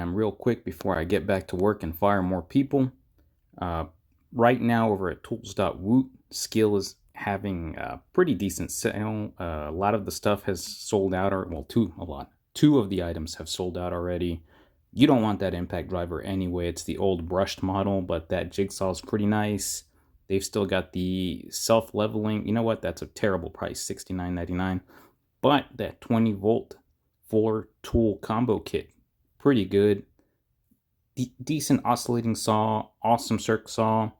Real quick before I get back to work and fire more people. Right now over at tools.woot, Skill is having a pretty decent sale. A lot of the stuff has sold out, or well, two of the items have sold out already. You don't want that impact driver anyway. It's the old brushed model, but that jigsaw is pretty nice. They've still got the self-leveling. You know what? That's a terrible price, $69.99. But that 20-volt 4-tool combo kit, pretty good. Decent oscillating saw, awesome circ saw,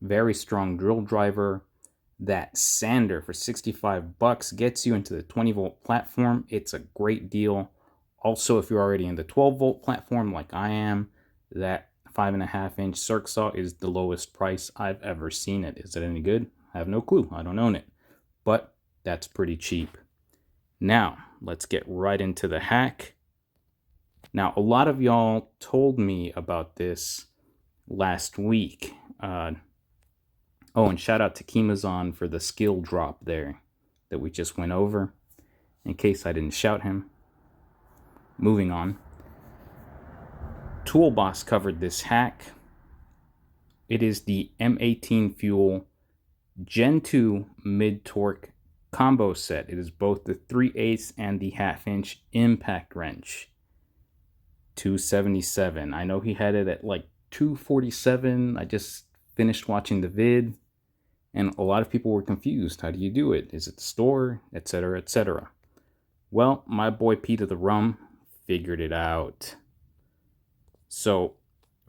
very strong drill driver. That sander for $65 gets you into the 20-volt platform. It's a great deal. Also, if you're already in the 12-volt platform like I am, that 5.5-inch circ saw is the lowest price I've ever seen it. Is it any good? I have no clue. I don't own it. But that's pretty cheap. Now, let's get right into the hack. Now, a lot of y'all told me about this last week. And shout out to Kimazon for the skill drop there that we just went over, in case I didn't shout him. Moving on. Toolbox covered this hack. It is the M18 Fuel Gen 2 mid-torque combo set. It is both the 3/8 and the 1/2-inch impact wrench. $277. I know he had it at like $247. I just finished watching the vid, and a lot of people were confused. How do you do it? Is it the store? Etc., etc. Well, my boy Peter the Rum figured it out. So,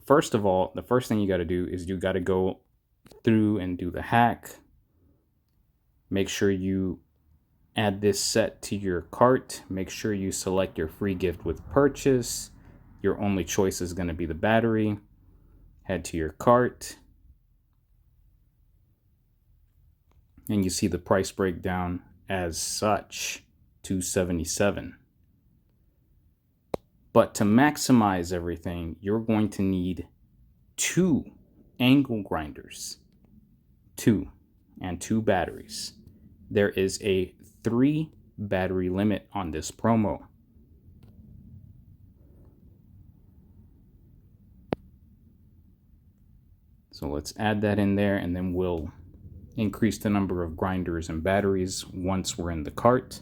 first of all, the first thing you got to do is you got to go through and do the hack. Make sure you add this set to your cart. Make sure you select your free gift with purchase. Your only choice is going to be the battery. Head to your cart. And you see the price breakdown as such, $277. But to maximize everything, you're going to need 2 angle grinders. 2 and 2 batteries. There is a 3 battery limit on this promo. So let's add that in there, and then we'll increase the number of grinders and batteries once we're in the cart.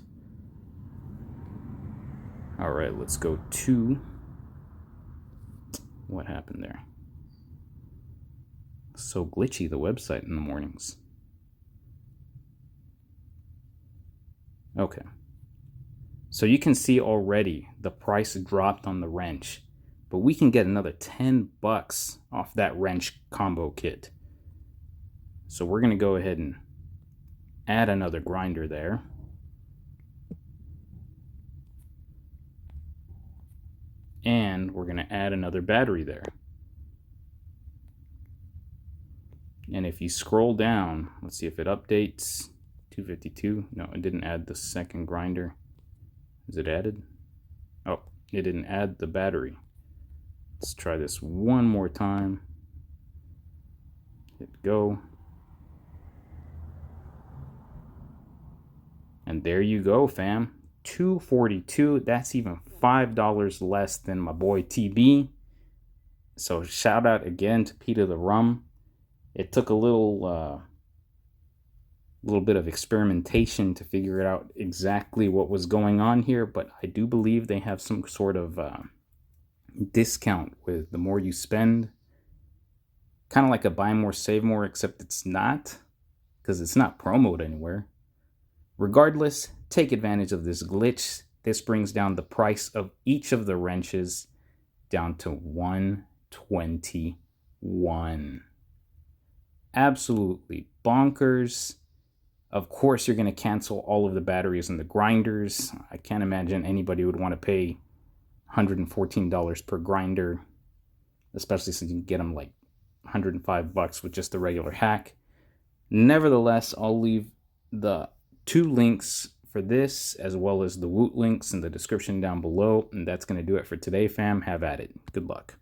All right, let's go to... What happened there? So glitchy, the website in the mornings. Okay. So you can see already the price dropped on the wrench, but we can get another $10 off that wrench combo kit. So we're going to go ahead and add another grinder there. And we're going to add another battery there. And if you scroll down, let's see if it updates. 252. No, it didn't add the second grinder. Is it added? Oh, it didn't add the battery. Let's try this one more time. Hit go. And there you go, fam. $242. That's even $5 less than my boy TB. So shout out again to Peter the Rum. It took a little bit of experimentation to figure out exactly what was going on here, but I do believe they have some sort of discount with the more you spend. Kind of like a buy more, save more, except it's not, because it's not promoted anywhere. Regardless, take advantage of this glitch. This brings down the price of each of the wrenches down to $121. Absolutely bonkers. Of course, you're going to cancel all of the batteries and the grinders. I can't imagine anybody would want to pay $114 per grinder, especially since you can get them like $105 with just the regular hack. Nevertheless, I'll leave the 2 links for this as well as the Woot links in the description down below. And that's going to do it for today, fam. Have at it. Good luck.